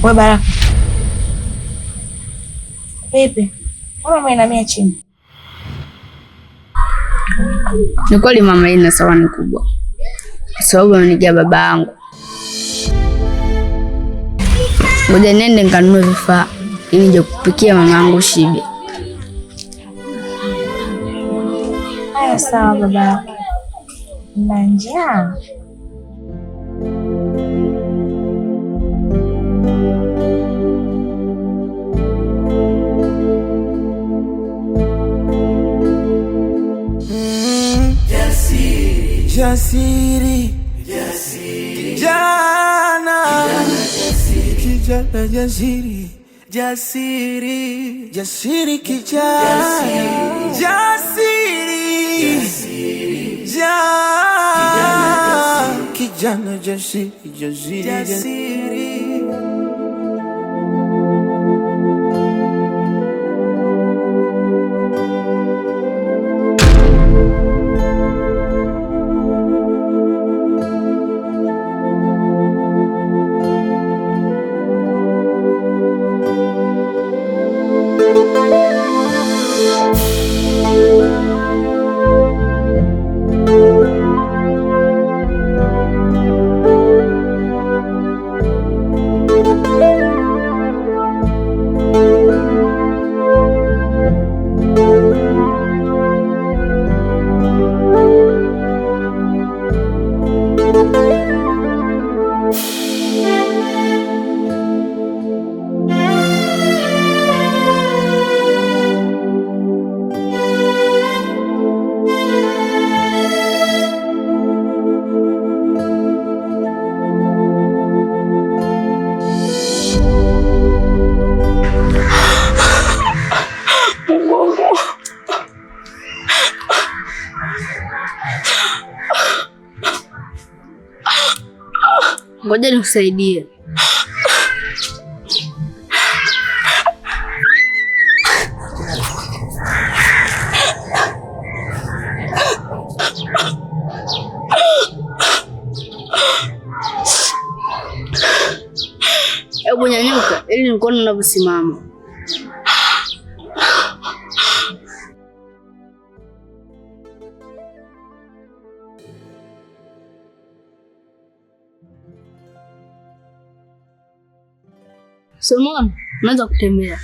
Wewe Baraka. Vipi? Mbona umeinamia chini? Ni kweli mama, ina sawani kubwa. Sababu amenijia baba yangu. Ngoja nende nikanunue vifaa ili nje kupikia mama yangu shibe. Haya sawa baba. Na njaa. Jasiri, jasiri, kijana jasiri, jasiri, jasiri kijana, jasiri, kijana jasiri, jasiri. Ngoja nikusaidie. Hebu nyanyuka ili nikuone unavyosimama. Simon, unaweza kutembea.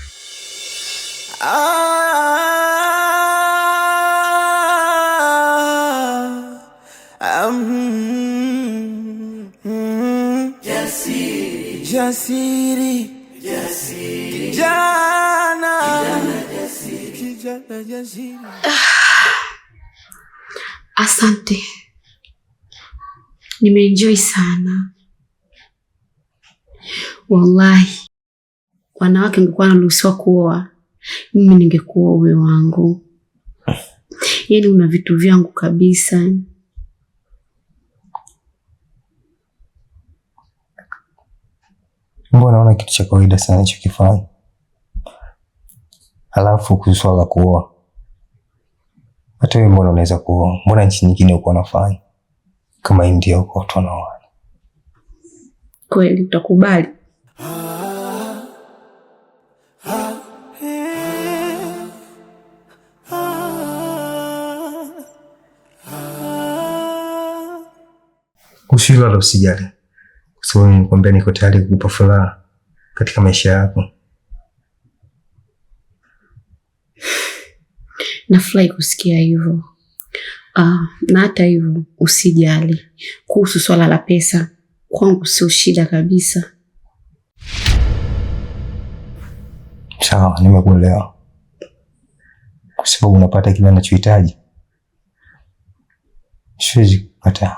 Jasiri, jasiri, jasiri, kijana, jasiri, kijana, jasiri. Asante. Nimeenjoy sana. Wallahi. Wanawake ngekuwa naruhusiwa kuoa, mimi ningekuwa uwe wangu. Yaani una vitu vyangu kabisa. Mbona naona kitu cha kawaida sana hicho kifanya? Halafu kuswala kuoa. Hata wewe mbona unaweza kuoa? Mbona nchi nyingine uko unafanya? Kama India uko watu wanaoa. Kweli utakubali? Kushindwa la usijali. Kwa sababu nikwambia niko tayari kukupa furaha katika maisha yako. Nafurahi kusikia hivyo. Na hata hivyo usijali. Kuhusu swala la pesa, kwangu sio shida kabisa. Sawa, nimekuelewa. Kwa sababu unapata kile unachohitaji. Siwezi kukataa.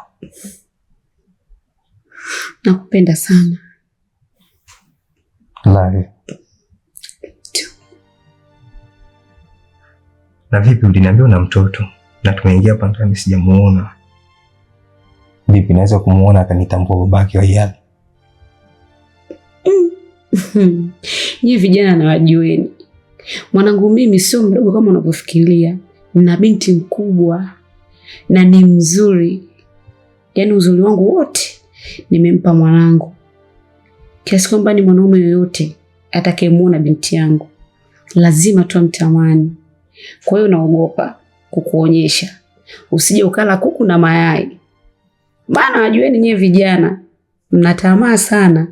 Nakupenda sana. Love. Na vipi uliniambia una mtoto na tumeingia hapa ndani sijamuona. Vipi naweza kumuona akanitambua babake wa Iyali? Nyinyi vijana na wajueni. Mwanangu mimi sio mdogo kama unavyofikiria. Nina binti mkubwa na ni mzuri. Yaani uzuri wangu wote nimempa mwanangu. kiasi kwamba ni mwanaume yoyote atakayemuona binti yangu lazima tu amtamani. Kwa hiyo naogopa kukuonyesha, usije ukala kuku na mayai, maana wajueni nyewe vijana mna tamaa sana.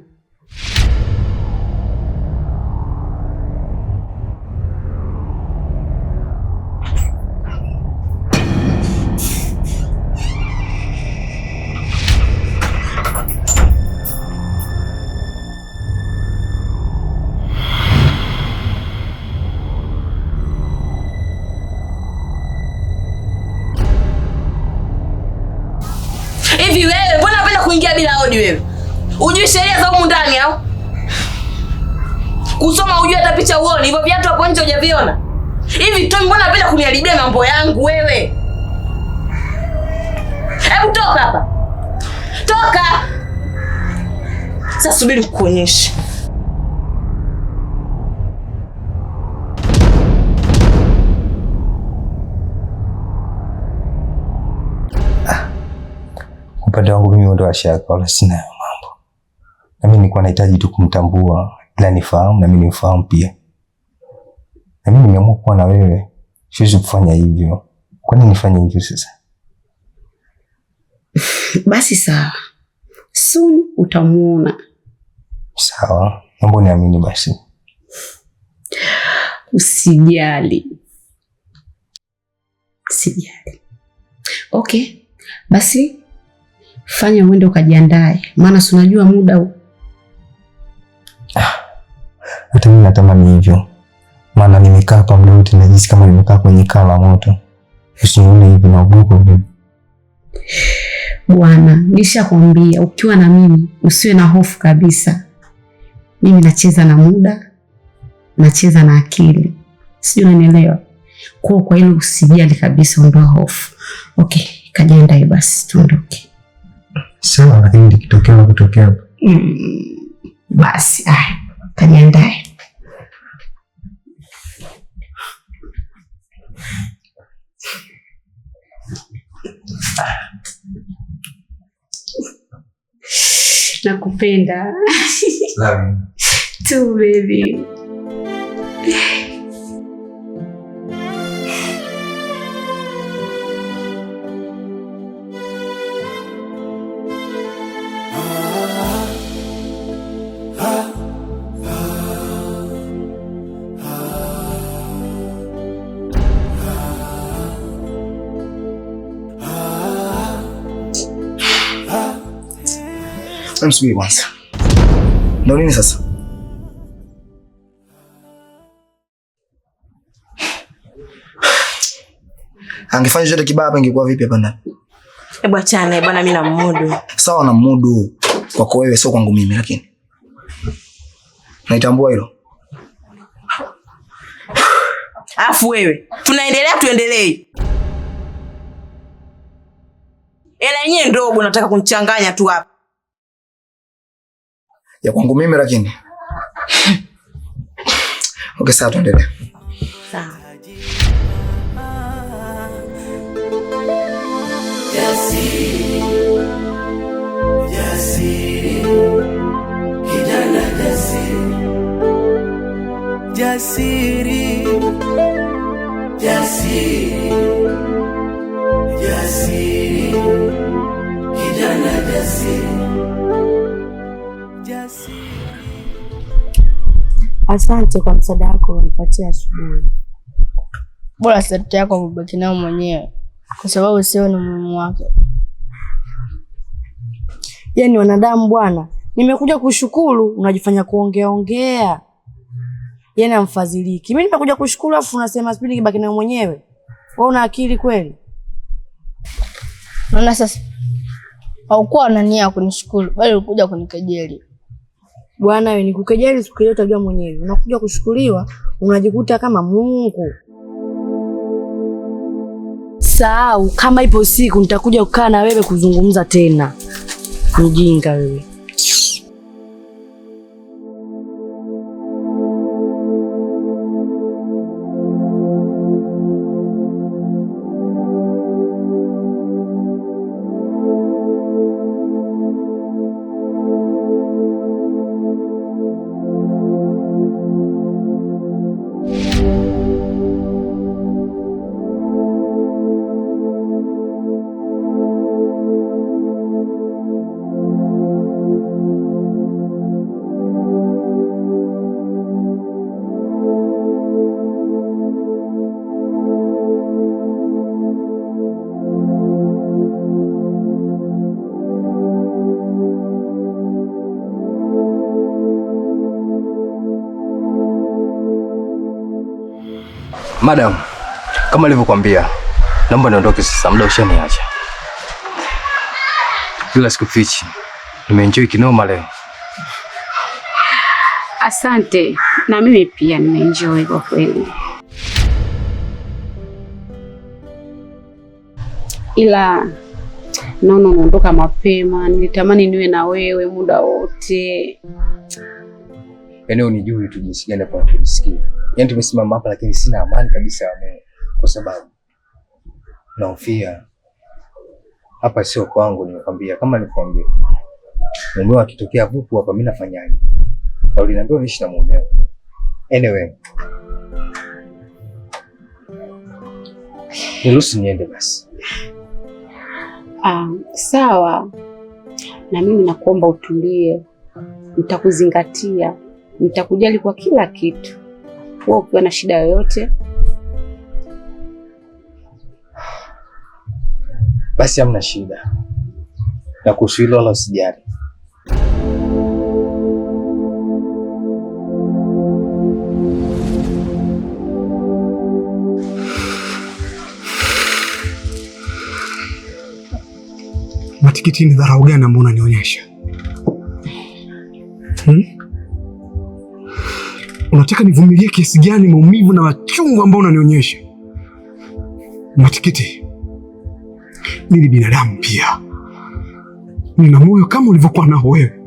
Hivi wewe mbona unapenda kuingia bila hodi wewe? Ujui sheria za humu ndani au? Kusoma ujui hata picha uone, hivyo viatu hapo nje hujaviona? Hivi Tom mbona unapenda kuniharibia mambo yangu wewe? Hebu toka hapa. Toka. Sasa subiri kukuonyesha. Upande wangu mimi ndo ashaka wala sina hayo mambo. Na mimi nilikuwa nahitaji tu kumtambua ila nifahamu na mimi nifahamu pia. Na mimi nimeamua kuwa na wewe. Siwezi kufanya hivyo. Kwa nini nifanye hivyo sasa? Basi sawa. Soon utamuona. Sawa. Naomba uniamini basi. Usijali. Usijali. Okay. Basi fanya uende ukajiandae, maana si unajua muda huu. Hata mimi natamani hivyo. Maana nimekaa hapa muda wote najisikia kama nimekaa kwenye kaa la moto. Usione hivi na ubuko hivi. Bwana, nishakwambia ukiwa na mimi usiwe na hofu kabisa. Mimi nacheza na muda, nacheza na akili. Sijui unanielewa? Kwa hilo usijali kabisa, ondoa hofu. Okay, kajiandae basi tuondoke. Sawa, lakini nikitokea kutokea. Basi, kajiandae. Nakupenda. Love you. Too baby. Msubiri kwanza. Ndio nini sasa? Angefanya chochote kibaya hapa ingekuwa vipi hapa ndani? Hebu achane bwana, mimi na mudu. Sawa na mudu kwako wewe, sio kwangu mimi, lakini naitambua hilo. Alafu wewe, tunaendelea tuendelee. Ela yenyewe ndogo nataka kunichanganya tu hapa. Ya kwangu mimi lakini. Okay, sawa tuendelee. Sawa. Jasiri, jasiri, kijana jasiri, jasiri, jasiri, jasiri, kijana jasiri, jasiri. Asante kwa msaada wako unipatia asubuhi. Bora sauti yako mbaki nao mwenyewe kwa sababu sio ni muhimu wake. Yaani wanadamu bwana, nimekuja kushukuru unajifanya kuongea. Yaani amfadhiliki. Mimi nimekuja kushukuru afu unasema spidi kibaki nao mwenyewe. Wewe una akili kweli? Naona sasa haukuwa na nia kunishukuru bali ulikuja kunikejeli. Bwana wewe nikukejeli siku ile utajua mwenyewe. Unakuja kushukuriwa unajikuta kama Mungu. Sahau kama ipo siku nitakuja kukaa na wewe kuzungumza tena. Mjinga wewe. Madam, kama nilivyokuambia, naomba niondoke sasa, muda ushaniacha. Bila sikufichi, nimeenjoy kinoma leo. Asante, na mimi pia nimeenjoy kwa kweli. Ila naona unaondoka mapema, nilitamani niwe na wewe muda wote. Yaani unijui tu jinsi gani kwa kujisikia. Yaani tumesimama hapa lakini sina amani kabisa ya moyo kwa sababu nahofia hapa sio kwangu. Nimekwambia kama nilikwambia, mumeo akitokea vupu hapa mimi nafanyaje? Na uliniambia uniishi na mumeo. Anyway, niruhusu niende basi. Sawa. Na mimi nakuomba utulie. Nitakuzingatia. Nitakujali kwa kila kitu. Wewe ukiwa na shida yoyote, basi hamna shida. Na kuhusu hilo wala usijali. Matikiti, ni dharau gani ambayo unanionyesha? Unataka nivumilie kiasi gani maumivu na machungu ambayo unanionyesha? Matikiti, mimi binadamu pia. Nina moyo kama ulivyokuwa nao wewe.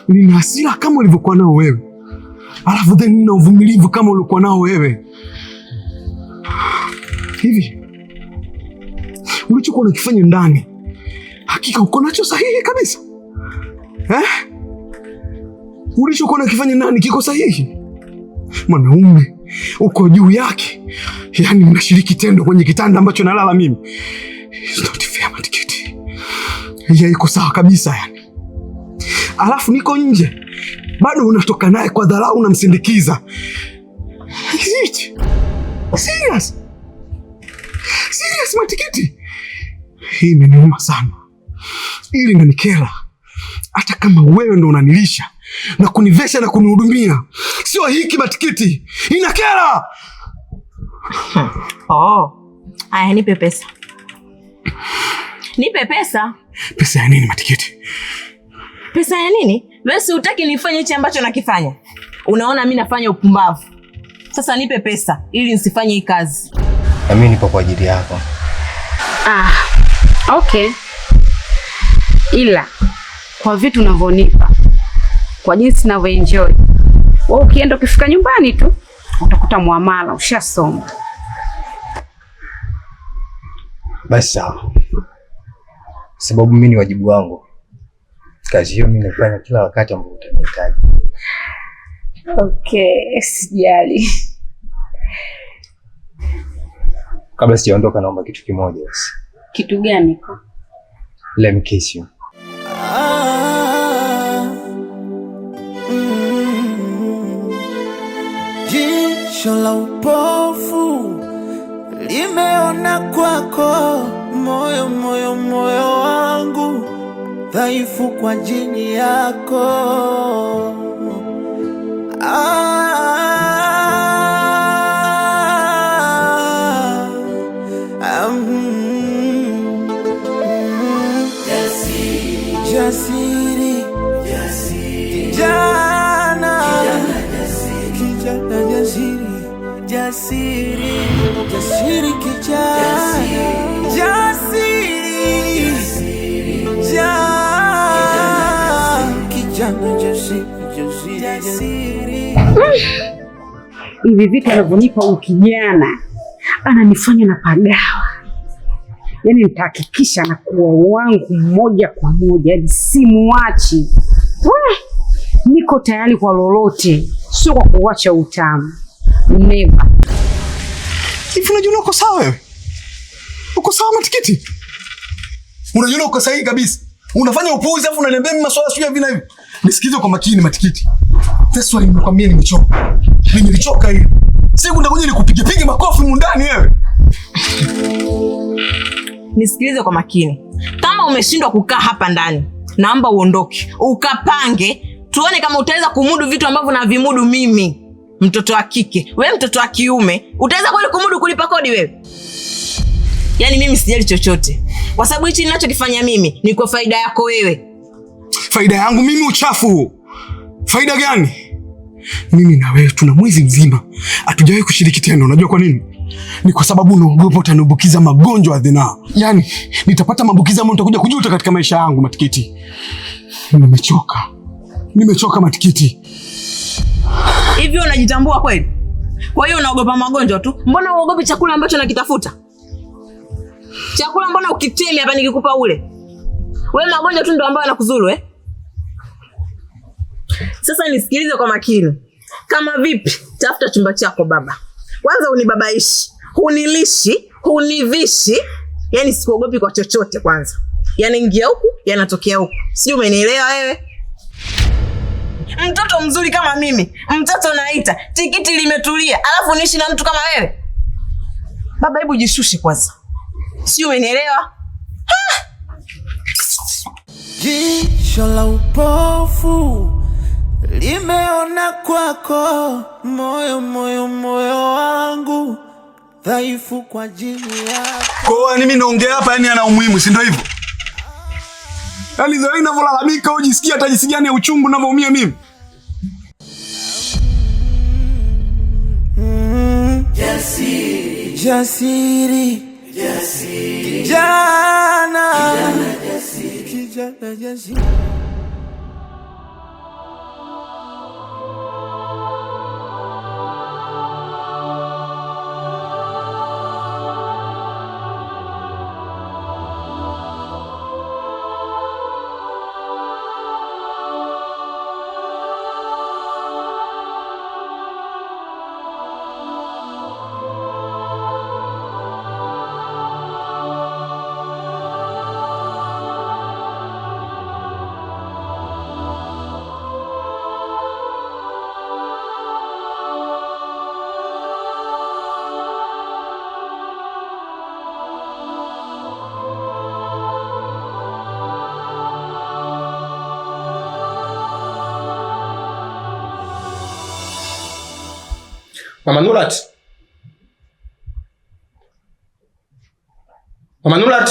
Nina hasira kama ulivyokuwa nao wewe. Alafu then nina uvumilivu kama ulivyokuwa nao wewe. Hivi ulichokuwa unakifanya ndani, hakika uko nacho sahihi kabisa? Ulichokuwa unakifanya ndani kiko sahihi? Mwanaume uko juu yake, yaani mnashiriki tendo kwenye kitanda ambacho nalala mimi. It's not fair, Matikiti. Ya iko sawa kabisa yani. Alafu niko nje, bado unatoka naye kwa dharau, unamsindikiza. Is it? Serious? Serious, Matikiti? Hii imeniuma sana. Ili inanikera. Hata kama wewe ndo unanilisha na kunivesha na kunihudumia, sio hiki Matikiti. Inakera. Aya, nipe pesa. Nipe pesa. Pesa ya nini Matikiti? Pesa ya nini? Wewe si utaki nifanye hichi ambacho nakifanya. Unaona mimi nafanya upumbavu. Sasa nipe pesa ili nisifanye hii kazi. Na mimi nipo kwa ajili yako. Okay. Ila kwa vitu unavyonipa, kwa jinsi ninavyoenjoy, wewe ukienda ukifika nyumbani tu utakuta muamala ushasoma. Basi sawa. Sababu mimi ni wajibu wangu. Kazi hiyo mimi nafanya kila wakati ambapo utanihitaji. Okay, sijali. Kabla sijaondoka naomba kitu kimoja basi. Kitu gani? Let me kiss you. Jicho la upofu limeona kwako, moyo wangu dhaifu kwa ajili yako. Jasiri, kijana jasiri. Hivi vitu anavyonipa ukijana ananifanya na pagawa. Yaani nitahakikisha anakuwa wangu moja kwa moja, yaani simuachi. Niko tayari kwa lolote, sio kwa kuacha utamu. Never. Hivi unajua uko sawa wewe? Uko sawa Matikiti? Unajua uko sahihi kabisa. Unafanya upuuzi afu unaniambia mimi maswala sio hivi na hivi. Nisikize kwa makini Matikiti. Sasa nimekwambia nimechoka. Nimechoka hivi. Siku nitakuja nikupige makofi mundani wewe. Nisikilize kwa makini. Kama umeshindwa kukaa hapa ndani, naomba uondoke. Ukapange, tuone kama utaweza kumudu vitu ambavyo navimudu mimi. mtoto wa kike, wewe mtoto wa kiume, utaweza kweli kumudu kulipa kodi wewe? Yaani mimi sijali chochote, kwa sababu hichi ninachokifanya mimi ni kwa faida yako wewe. Faida yangu mimi uchafu? Faida gani? Mimi na wewe tuna mwezi mzima hatujawahi kushiriki tendo. Unajua kwa nini? Ni kwa sababu unaogopa utaniambukiza magonjwa ya zinaa. Yaani nitapata maambukizi ambayo nitakuja kujuta katika maisha yangu. Matikiti, nimechoka Matikiti. Hivi unajitambua kweli? Kwa hiyo unaogopa magonjwa tu? Mbona uogopi chakula ambacho nakitafuta? Chakula mbona ukitemi hapa nikikupa ule? Wewe magonjwa tu ndio ambayo yanakuzuru eh? Sasa nisikilize kwa makini. Kama vipi, tafuta chumba chako baba. Kwanza unibabaishi, hunilishi, hunivishi. Yaani sikuogopi kwa chochote kwanza. Yanaingia huku, yanatokea huku. Sijui umenielewa wewe? Mtoto mzuri kama mimi, mtoto naita, tikiti limetulia, alafu niishi na mtu kama wewe? Baba, hebu jishushe kwanza. Sijui umenielewa? Jicho la upofu limeona kwako, moyo wangu dhaifu kwa ajili yako. Kwa nini naongea hapa? Yani ana umuhimu, si ndio hivyo? Yaani zao inavyolalamika ujisikia hata jinsi gani ya uchungu ninavyoumia mimi. Jasiri kijana jasiri. Mama Nurat. Mama Nurat.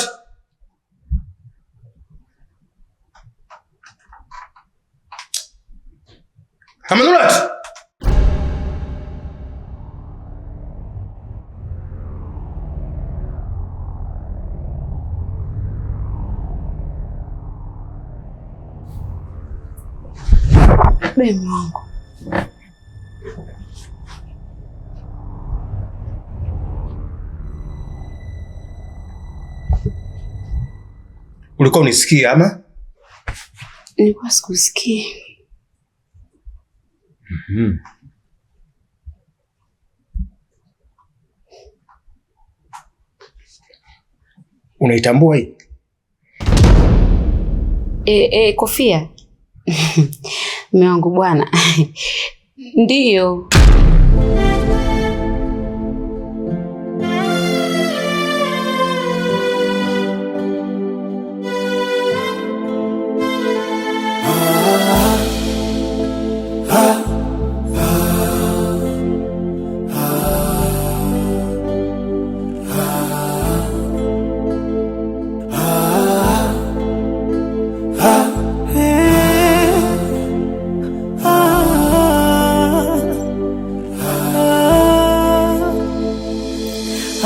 Mama Nurat. Bebe wangu. Ulikuwa unisikia ama? Nilikuwa sikusikia. Unaitambua hii? Kofia. Mume wangu bwana. Ndiyo.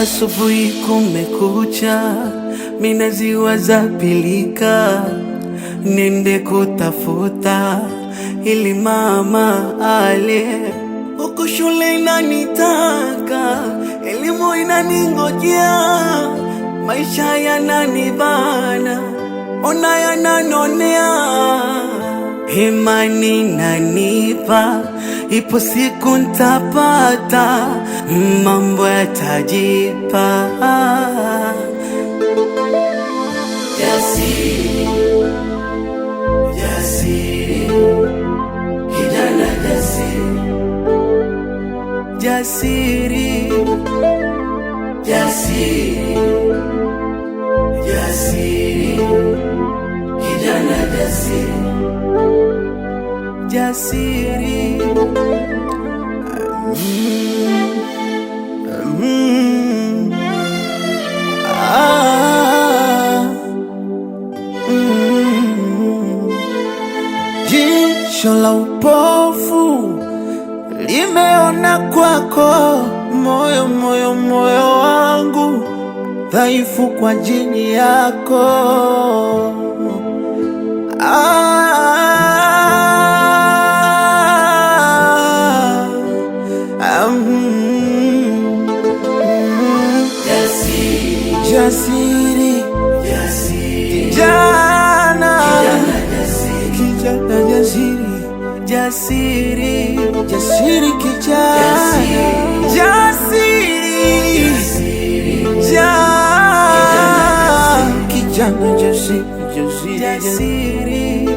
Asubuhi kumekucha, minaziwaza pilika, nende kutafuta ili mama ale. Huku shule inanitaka, elimu inaningojea, maisha yananibana, ona yananonea. Imani nanipa, ipo siku ntapata, mambo yatajipa. Jasiri, jasiri, kijana jasiri. Jasiri, jasiri, jasiri, kijana jasiri. Jasiri, Jicho la upofu limeona kwako, moyo wangu dhaifu kwa ajili yako. Jasiri, kijana jasiri, kijana jasiri.